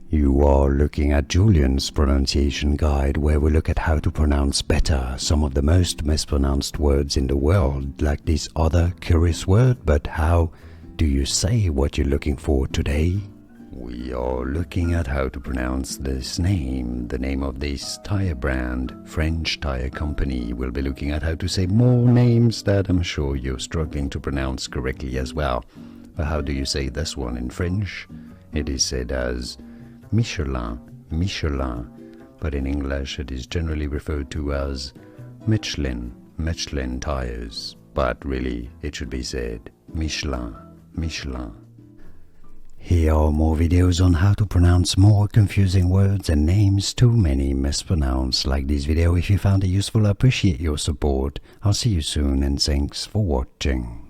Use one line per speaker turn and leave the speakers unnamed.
You are looking at Julian's pronunciation guide, where we look at how to pronounce better some of the most mispronounced words in the world, like this other curious word. But how do you say what you're looking for today? We are looking at how to pronounce this name, the name of this tire brand, French tire company. We'll be looking at how to say more names that I'm sure you're struggling to pronounce correctly as well. But how do you say this one in French? It is said as Michelin, Michelin, but in English it is generally referred to as Michelin, Michelin tires, but really it should be said Michelin, Michelin. Here are more videos on how to pronounce more confusing words and names too many mispronounced. Like this video if you found it useful. I appreciate your support. I'll see you soon and thanks for watching.